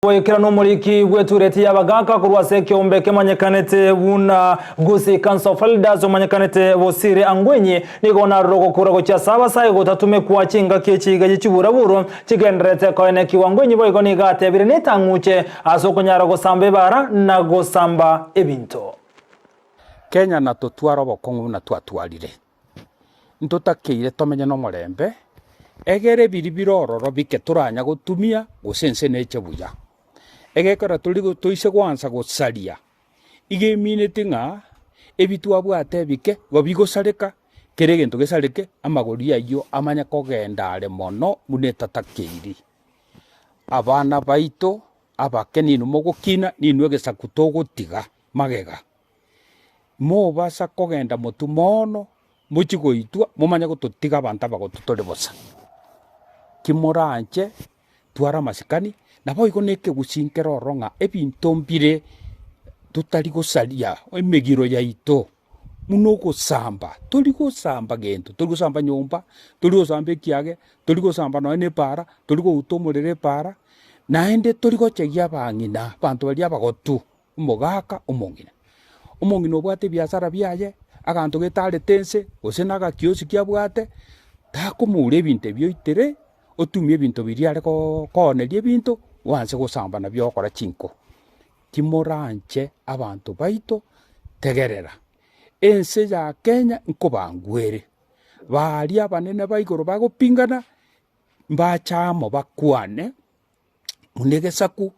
Wekera n'umuriki gwetureti yabagaka kurwase kiombe kemanyekanete buna gusi council of elders omanyekanete bosire angwenye nigona rogo kurago cha saba sai gotatume kuachinga kechiga gichiburaburo kigenderete koene kiwangwenye boygo nigate bire netanguche asokonyara gosambe bara na gosamba ebinto Kenya na totwara bokongu na twatwarire ntotakeire tomenye no morembe egere biribirororo bike turanya gutumia gusense neche buya egekora turigo toise gwansa gosaria ige minute nga ebitwa bwate bike gobigosareka kere gento gesareke amagori ayo amanya kogenda ale mono munetatakeiri abana baito abakeni no mogokina ninwe gesakutogotiga magega mo basa kogenda motumono muchigoitwa mumanya gototiga abantu abagotutore bosa kimoranche twara masikani nabo igoneke gusinkera oronga ebinto mbire tutari gosaria emegiro yaito muno gosamba turi gosamba gento turi gosamba nyomba turi gosamba kiage turi gosamba no ene para turi go utomorere para naende turi gochegia bangina bantu bali abagotu umogaka umongina obwate biasara biaye aganto getare tense osenaga kiosi kiabwate takomure ebinto bioitere otumie ebinto biriare koneria ebinto wanse gosamba na byokora chinko timoranche abantu baito tegerera ense ya Kenya nkobangwere bari abanene baigoro bagopingana mbachamo bakwane munegesaku